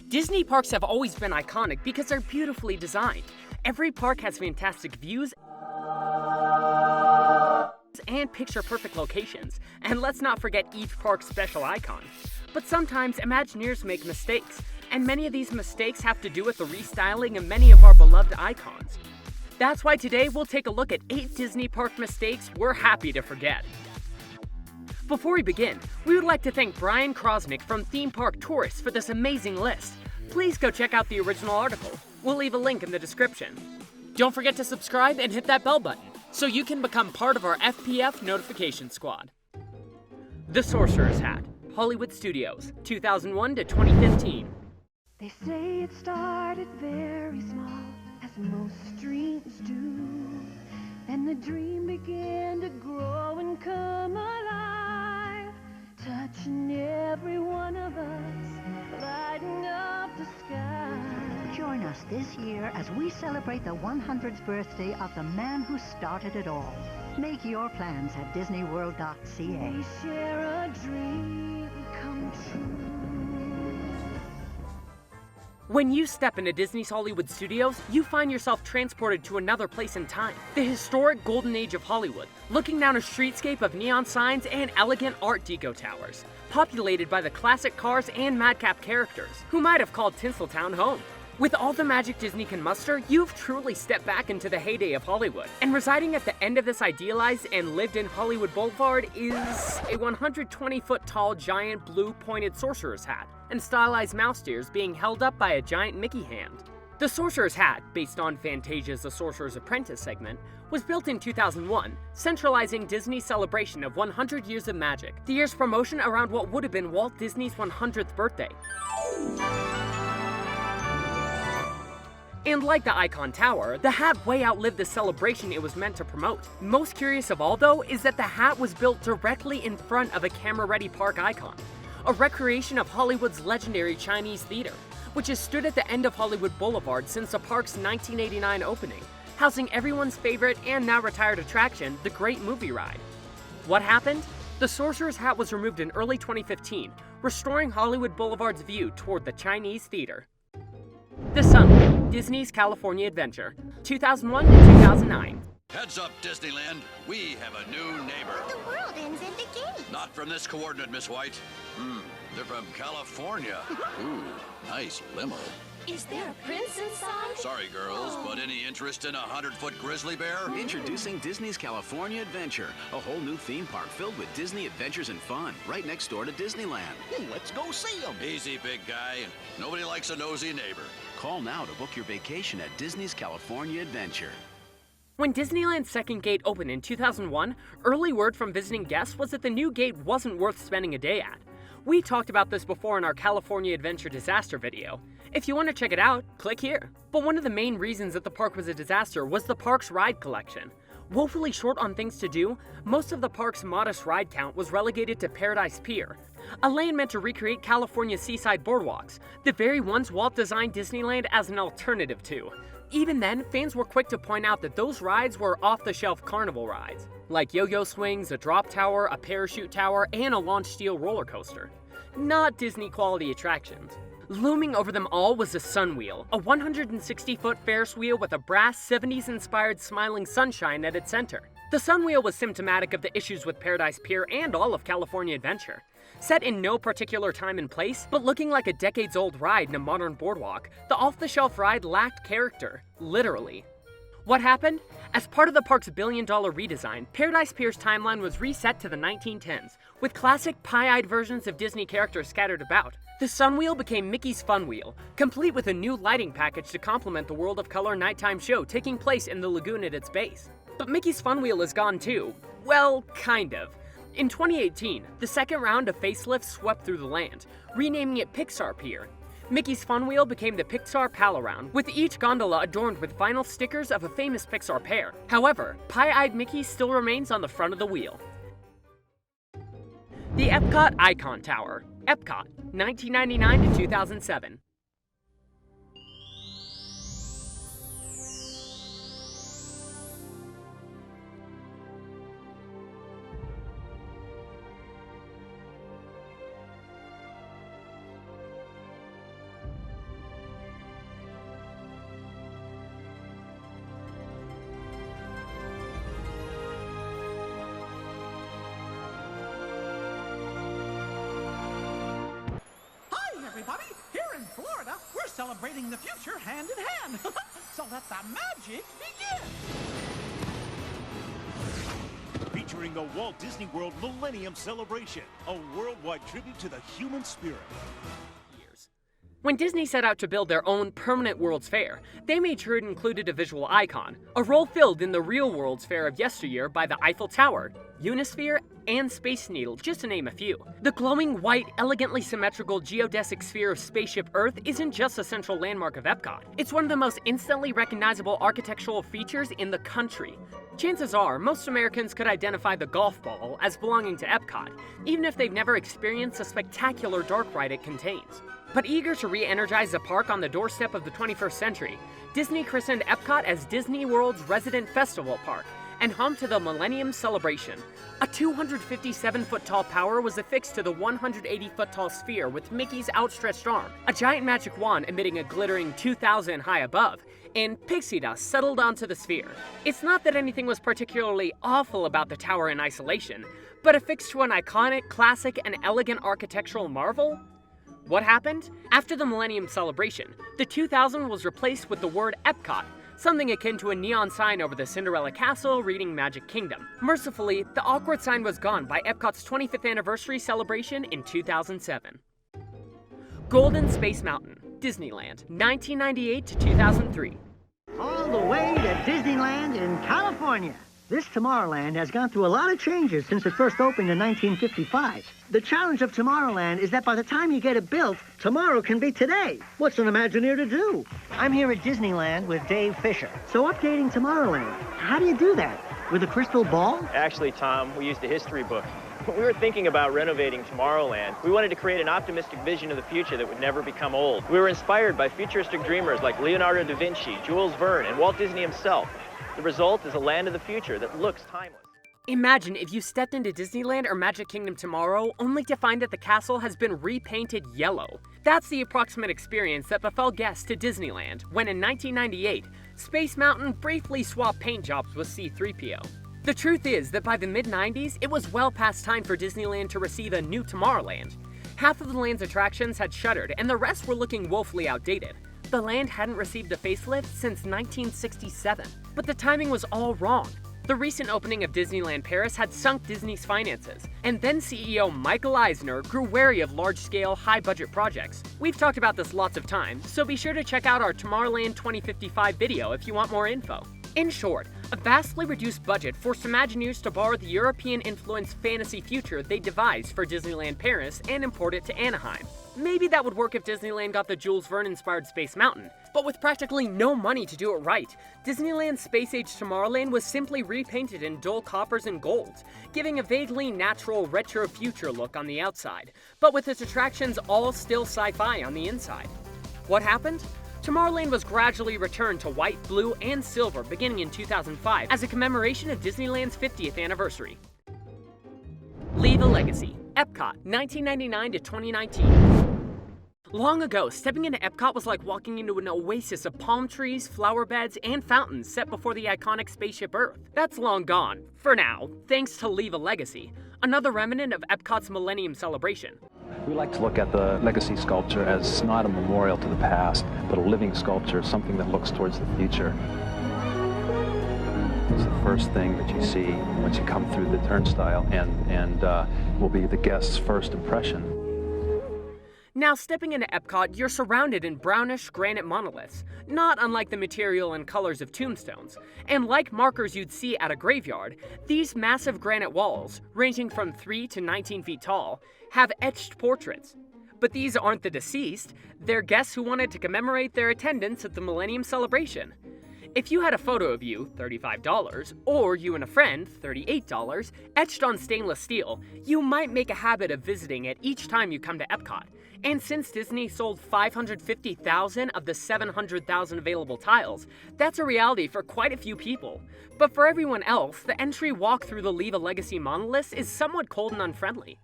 Disney parks have always been iconic because they're beautifully designed. Every park has fantastic views and picture-perfect locations, and let's not forget each park's special icon. But sometimes Imagineers make mistakes, and many of these mistakes have to do with the restyling of many of our beloved icons. That's why today we'll take a look at 8 Disney park mistakes we're happy to forget. Before we begin, we would like to thank Brian Krosnick from Theme Park Tourists for this amazing list. Please go check out the original article. We'll leave a link in the description. Don't forget to subscribe and hit that bell button so you can become part of our FPF notification squad. The Sorcerers Hat, Hollywood Studios, 2001 to 2015. They say it started very small, as most dreams do. Then the dream began to grow and come alive, touching every one of us, lighting up the sky. Join us this year as we celebrate the 100th birthday of the man who started it all. Make your plans at DisneyWorld.ca. We share a dream come true. When you step into Disney's Hollywood Studios, you find yourself transported to another place in time. The historic golden age of Hollywood, looking down a streetscape of neon signs and elegant Art Deco towers, populated by the classic cars and madcap characters, who might have called Tinseltown home. With all the magic Disney can muster, you've truly stepped back into the heyday of Hollywood. And residing at the end of this idealized and lived-in Hollywood Boulevard is a 120-foot tall giant blue pointed sorcerer's hat and stylized mouse ears being held up by a giant Mickey hand. The Sorcerer's Hat, based on Fantasia's The Sorcerer's Apprentice segment, was built in 2001, centralizing Disney's celebration of 100 years of magic, the year's promotion around what would have been Walt Disney's 100th birthday. And like the Icon Tower, the hat way outlived the celebration it was meant to promote. Most curious of all, though, is that the hat was built directly in front of a camera-ready park icon, a recreation of Hollywood's legendary Chinese theater, which has stood at the end of Hollywood Boulevard since the park's 1989 opening, housing everyone's favorite and now retired attraction, the Great Movie Ride. What happened? The Sorcerer's Hat was removed in early 2015, restoring Hollywood Boulevard's view toward the Chinese theater. The Sunwheel, Disney's California Adventure, 2001 to 2009. Heads up, Disneyland. We have a new neighbor. The world ends in bikinis. Not from this coordinate, Miss White. They're from California. Ooh, nice limo. Is there a prince inside? Sorry, girls, but any interest in a 100-foot grizzly bear? Introducing Disney's California Adventure, a whole new theme park filled with Disney adventures and fun, right next door to Disneyland. Let's go see him. Easy, big guy. Nobody likes a nosy neighbor. Call now to book your vacation at Disney's California Adventure. When Disneyland's second gate opened in 2001, early word from visiting guests was that the new gate wasn't worth spending a day at. We talked about this before in our California Adventure disaster video. If you want to check it out, click here. But one of the main reasons that the park was a disaster was the park's ride collection. Woefully short on things to do, most of the park's modest ride count was relegated to Paradise Pier, a lane meant to recreate California's seaside boardwalks, the very ones Walt designed Disneyland as an alternative to. Even then, fans were quick to point out that those rides were off-the-shelf carnival rides, like yo-yo swings, a drop tower, a parachute tower, and a launch steel roller coaster. Not Disney-quality attractions. Looming over them all was the Sunwheel, a 160-foot Ferris wheel with a brass 70s-inspired smiling sunshine at its center. The Sunwheel was symptomatic of the issues with Paradise Pier and all of California Adventure. Set in no particular time and place, but looking like a decades-old ride in a modern boardwalk, the off-the-shelf ride lacked character, literally. What happened? As part of the park's billion-dollar redesign, Paradise Pier's timeline was reset to the 1910s, with classic pie-eyed versions of Disney characters scattered about. The Sunwheel became Mickey's Fun Wheel, complete with a new lighting package to complement the World of Color nighttime show taking place in the lagoon at its base. But Mickey's Fun Wheel is gone too. Well, kind of. In 2018, the second round of facelifts swept through the land, renaming it Pixar Pier. Mickey's Fun Wheel became the Pixar Pal-Around, with each gondola adorned with vinyl stickers of a famous Pixar pair. However, pie-eyed Mickey still remains on the front of the wheel. The Epcot Icon Tower, Epcot, 1999 to 2007. everybody. Here in Florida, we're celebrating the future hand in hand. So let the magic begin. Featuring the Walt Disney World Millennium Celebration, a worldwide tribute to the human spirit. When Disney set out to build their own permanent World's Fair, they made sure it included a visual icon, a role filled in the real World's Fair of yesteryear by the Eiffel Tower, Unisphere, and Space Needle, just to name a few. The glowing white, elegantly symmetrical geodesic sphere of Spaceship Earth isn't just a central landmark of Epcot. It's one of the most instantly recognizable architectural features in the country. Chances are, most Americans could identify the golf ball as belonging to Epcot, even if they've never experienced the spectacular dark ride it contains. But eager to re-energize the park on the doorstep of the 21st century, Disney christened Epcot as Disney World's resident festival park and home to the Millennium Celebration. A 257-foot-tall power was affixed to the 180-foot-tall sphere with Mickey's outstretched arm, a giant magic wand emitting a glittering 2,000 high above, and pixie dust settled onto the sphere. It's not that anything was particularly awful about the tower in isolation, but affixed to an iconic, classic, and elegant architectural marvel? What happened? After the Millennium Celebration, the 2000 was replaced with the word Epcot, something akin to a neon sign over the Cinderella Castle reading Magic Kingdom. Mercifully, the awkward sign was gone by Epcot's 25th anniversary celebration in 2007. Golden Space Mountain, Disneyland, 1998 to 2003. All the way to Disneyland in California. This Tomorrowland has gone through a lot of changes since it first opened in 1955. The challenge of Tomorrowland is that by the time you get it built, tomorrow can be today. What's an Imagineer to do? I'm here at Disneyland with Dave Fisher. So updating Tomorrowland, how do you do that? With a crystal ball? Actually, Tom, we used a history book. When we were thinking about renovating Tomorrowland, we wanted to create an optimistic vision of the future that would never become old. We were inspired by futuristic dreamers like Leonardo da Vinci, Jules Verne, and Walt Disney himself. The result is a land of the future that looks timeless. Imagine if you stepped into Disneyland or Magic Kingdom tomorrow only to find that the castle has been repainted yellow. That's the approximate experience that befell guests to Disneyland when in 1998, Space Mountain briefly swapped paint jobs with C-3PO. The truth is that by the mid-90s, it was well past time for Disneyland to receive a new Tomorrowland. Half of the land's attractions had shuttered and the rest were looking woefully outdated. The land hadn't received a facelift since 1967, but the timing was all wrong. The recent opening of Disneyland Paris had sunk Disney's finances, and then CEO Michael Eisner grew wary of large-scale, high-budget projects. We've talked about this lots of times, so be sure to check out our Tomorrowland 2055 video if you want more info. In short, a vastly reduced budget forced Imagineers to borrow the European-influenced fantasy future they devised for Disneyland Paris and import it to Anaheim. Maybe that would work if Disneyland got the Jules Verne-inspired Space Mountain, but with practically no money to do it right, Disneyland's Space-Age Tomorrowland was simply repainted in dull coppers and golds, giving a vaguely natural retro future look on the outside, but with its attractions all still sci-fi on the inside. What happened? Tomorrowland was gradually returned to white, blue, and silver beginning in 2005 as a commemoration of Disneyland's 50th anniversary. Leave a Legacy, Epcot, 1999 to 2019. Long ago, stepping into Epcot was like walking into an oasis of palm trees, flower beds, and fountains set before the iconic Spaceship Earth. That's long gone, for now, thanks to Leave a Legacy, another remnant of Epcot's Millennium Celebration. We like to look at the legacy sculpture as not a memorial to the past, but a living sculpture, something that looks towards the future. It's the first thing that you see once you come through the turnstile and will be the guest's first impression. Now, stepping into Epcot, you're surrounded in brownish granite monoliths, not unlike the material and colors of tombstones. And like markers you'd see at a graveyard, these massive granite walls, ranging from 3 to 19 feet tall, have etched portraits. But these aren't the deceased, they're guests who wanted to commemorate their attendance at the Millennium Celebration. If you had a photo of you, $35, or you and a friend, $38, etched on stainless steel, you might make a habit of visiting it each time you come to Epcot. And since Disney sold 550,000 of the 700,000 available tiles, that's a reality for quite a few people. But for everyone else, the entry walk through the Leave a Legacy monoliths is somewhat cold and unfriendly.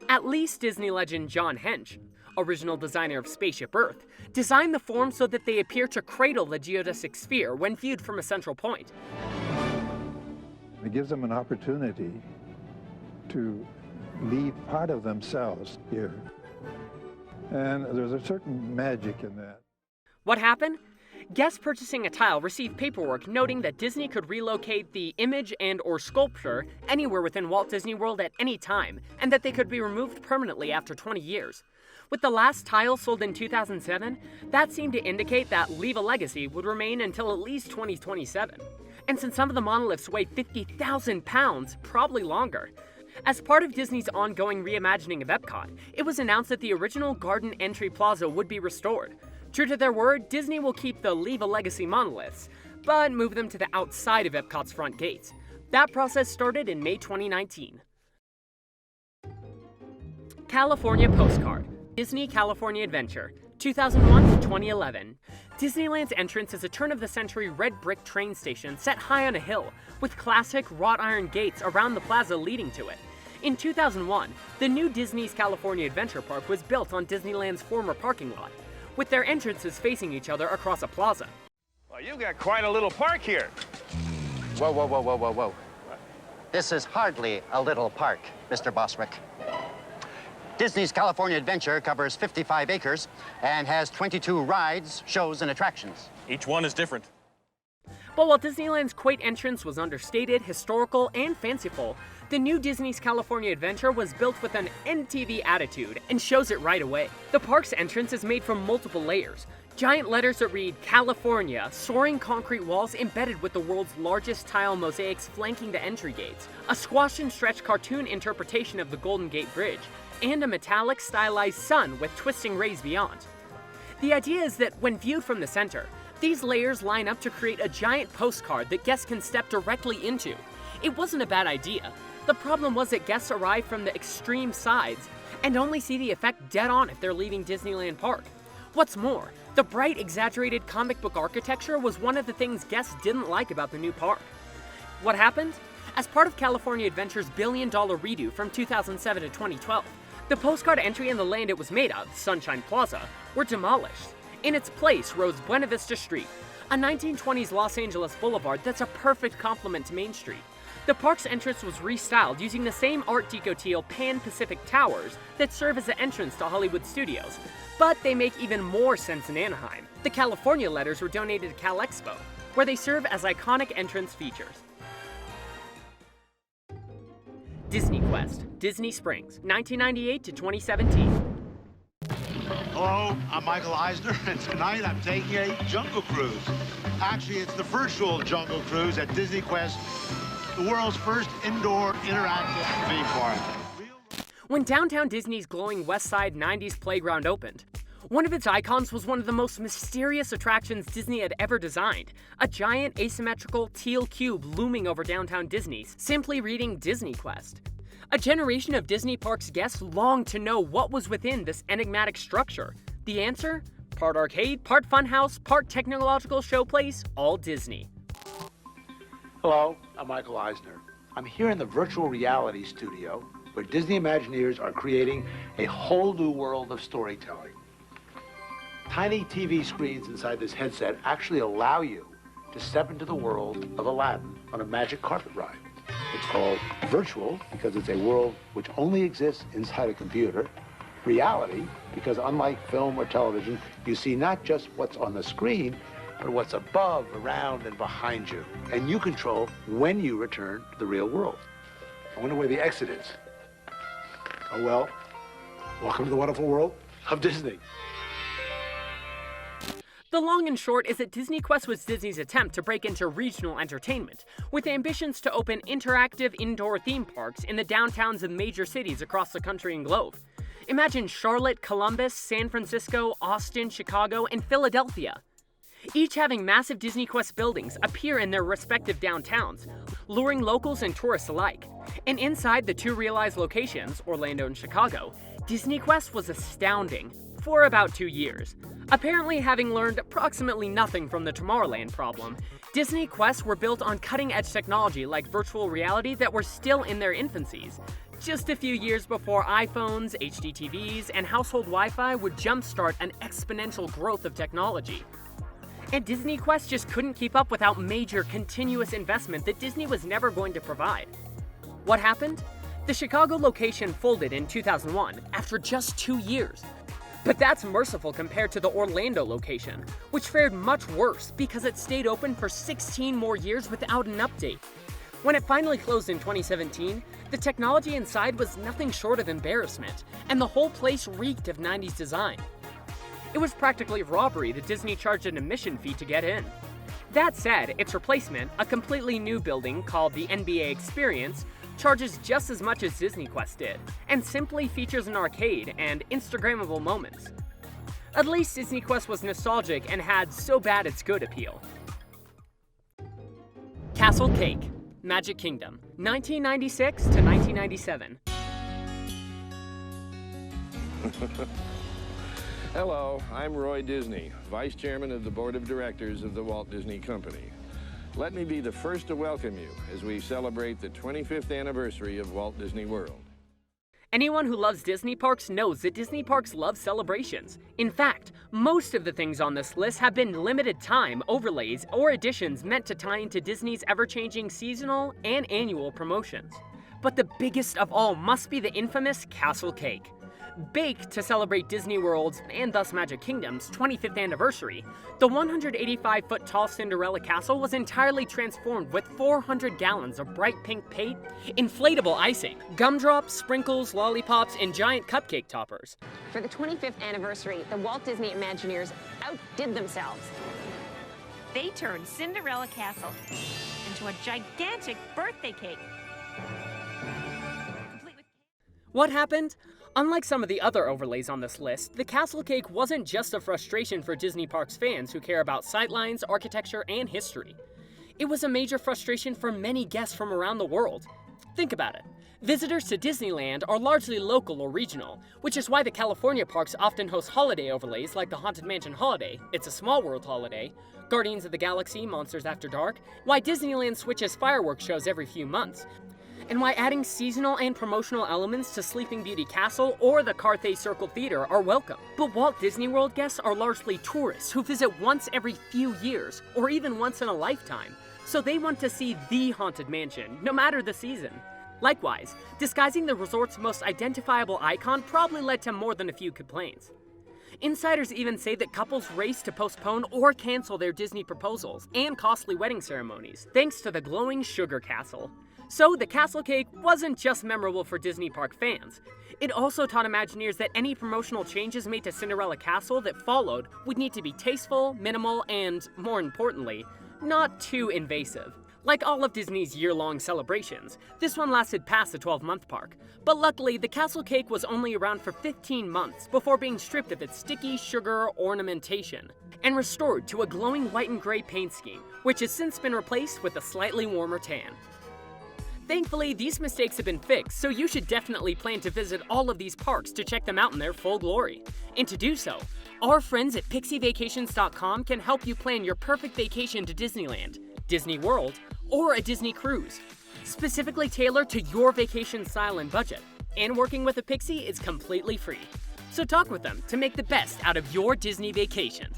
At least Disney legend John Hench, original designer of Spaceship Earth, designed the forms so that they appear to cradle the geodesic sphere when viewed from a central point. It gives them an opportunity to leave part of themselves here. And there's a certain magic in that. What happened? Guests purchasing a tile received paperwork noting that Disney could relocate the image and/or sculpture anywhere within Walt Disney World at any time, and that they could be removed permanently after 20 years. With the last tile sold in 2007, that seemed to indicate that Leave a Legacy would remain until at least 2027. And since some of the monoliths weigh 50,000 pounds, probably longer. As part of Disney's ongoing reimagining of Epcot, it was announced that the original Garden Entry Plaza would be restored. True to their word, Disney will keep the Leave a Legacy monoliths, but move them to the outside of Epcot's front gates. That process started in May 2019. California Postcard. Disney California Adventure, 2001 to 2011. Disneyland's entrance is a turn-of-the-century red brick train station set high on a hill, with classic wrought iron gates around the plaza leading to it. In 2001, the new Disney's California Adventure Park was built on Disneyland's former parking lot, with their entrances facing each other across a plaza. Well, you've got quite a little park here. Whoa, whoa, whoa, whoa, whoa, whoa. This is hardly a little park, Mr. Boswick. Disney's California Adventure covers 55 acres and has 22 rides, shows, and attractions. Each one is different. But while Disneyland's quaint entrance was understated, historical, and fanciful, the new Disney's California Adventure was built with an MTV attitude and shows it right away. The park's entrance is made from multiple layers. Giant letters that read California, soaring concrete walls embedded with the world's largest tile mosaics flanking the entry gates, a squashed and stretched cartoon interpretation of the Golden Gate Bridge, and a metallic stylized sun with twisting rays beyond. The idea is that when viewed from the center, these layers line up to create a giant postcard that guests can step directly into. It wasn't a bad idea. The problem was that guests arrive from the extreme sides and only see the effect dead on if they're leaving Disneyland Park. What's more, the bright, exaggerated comic book architecture was one of the things guests didn't like about the new park. What happened? As part of California Adventure's billion-dollar redo from 2007 to 2012, the postcard entry and the land it was made of, Sunshine Plaza, were demolished. In its place rose Buena Vista Street, a 1920s Los Angeles boulevard that's a perfect complement to Main Street. The park's entrance was restyled using the same Art Deco teal Pan-Pacific towers that serve as the entrance to Hollywood Studios, but they make even more sense in Anaheim. The California letters were donated to Cal Expo, where they serve as iconic entrance features. DisneyQuest, Disney Springs, 1998 to 2017. Hello, I'm Michael Eisner, and tonight I'm taking a jungle cruise. Actually, it's the virtual jungle cruise at DisneyQuest, the world's first indoor interactive theme park. When downtown Disney's glowing West Side 90s playground opened, one of its icons was one of the most mysterious attractions Disney had ever designed, a giant asymmetrical teal cube looming over downtown Disney's, simply reading DisneyQuest. A generation of Disney Parks guests longed to know what was within this enigmatic structure. The answer? Part arcade, part funhouse, part technological showplace, all Disney. Hello, I'm Michael Eisner. I'm here in the virtual reality studio where Disney Imagineers are creating a whole new world of storytelling. Tiny TV screens inside this headset actually allow you to step into the world of Aladdin on a magic carpet ride. It's called virtual because it's a world which only exists inside a computer. Reality because unlike film or television, you see not just what's on the screen, but what's above, around, and behind you. And you control when you return to the real world. I wonder where the exit is. Oh well, welcome to the wonderful world of Disney. The long and short is that DisneyQuest was Disney's attempt to break into regional entertainment, with ambitions to open interactive indoor theme parks in the downtowns of major cities across the country and globe. Imagine Charlotte, Columbus, San Francisco, Austin, Chicago, and Philadelphia. Each having massive DisneyQuest buildings appear in their respective downtowns, luring locals and tourists alike. And inside the two realized locations, Orlando and Chicago, DisneyQuest was astounding for about 2 years. Apparently, having learned approximately nothing from the Tomorrowland problem, DisneyQuests were built on cutting-edge technology like virtual reality that were still in their infancies, just a few years before iPhones, HD TVs, and household Wi-Fi would jumpstart an exponential growth of technology. And DisneyQuest just couldn't keep up without major, continuous investment that Disney was never going to provide. What happened? The Chicago location folded in 2001 after just 2 years. But that's merciful compared to the Orlando location, which fared much worse because it stayed open for 16 more years without an update. When it finally closed in 2017, the technology inside was nothing short of embarrassment, and the whole place reeked of 90s design. It was practically robbery that Disney charged an admission fee to get in. That said, its replacement, a completely new building called the NBA Experience, charges just as much as DisneyQuest did, and simply features an arcade and Instagrammable moments. At least DisneyQuest was nostalgic and had so bad it's good appeal. Castle Cake, Magic Kingdom, 1996 to 1997. Hello, I'm Roy Disney, Vice Chairman of the Board of Directors of the Walt Disney Company. Let me be the first to welcome you as we celebrate the 25th anniversary of Walt Disney World. Anyone who loves Disney parks knows that Disney parks love celebrations. In fact, most of the things on this list have been limited time overlays or additions meant to tie into Disney's ever-changing seasonal and annual promotions. But the biggest of all must be the infamous Castle Cake. Baked to celebrate Disney World's, and thus Magic Kingdom's, 25th anniversary, the 185-foot-tall Cinderella Castle was entirely transformed with 400 gallons of bright pink paint, inflatable icing, gumdrops, sprinkles, lollipops, and giant cupcake toppers. For the 25th anniversary, the Walt Disney Imagineers outdid themselves. They turned Cinderella Castle into a gigantic birthday cake. What happened? Unlike some of the other overlays on this list, the Castle Cake wasn't just a frustration for Disney Parks fans who care about sightlines, architecture, and history. It was a major frustration for many guests from around the world. Think about it. Visitors to Disneyland are largely local or regional, which is why the California parks often host holiday overlays like the Haunted Mansion Holiday, It's a Small World Holiday, Guardians of the Galaxy, Monsters After Dark, why Disneyland switches fireworks shows every few months, and why adding seasonal and promotional elements to Sleeping Beauty Castle or the Carthay Circle Theater are welcome. But Walt Disney World guests are largely tourists who visit once every few years, or even once in a lifetime, so they want to see the Haunted Mansion, no matter the season. Likewise, disguising the resort's most identifiable icon probably led to more than a few complaints. Insiders even say that couples raced to postpone or cancel their Disney proposals and costly wedding ceremonies, thanks to the glowing sugar castle. So the Castle Cake wasn't just memorable for Disney Park fans. It also taught Imagineers that any promotional changes made to Cinderella Castle that followed would need to be tasteful, minimal, and, more importantly, not too invasive. Like all of Disney's year-long celebrations, this one lasted past the 12-month mark. But luckily, the Castle Cake was only around for 15 months before being stripped of its sticky sugar ornamentation and restored to a glowing white and gray paint scheme, which has since been replaced with a slightly warmer tan. Thankfully, these mistakes have been fixed, so you should definitely plan to visit all of these parks to check them out in their full glory. And to do so, our friends at PixieVacations.com can help you plan your perfect vacation to Disneyland, Disney World, or a Disney cruise, specifically tailored to your vacation style and budget. And working with a Pixie is completely free. So talk with them to make the best out of your Disney vacation.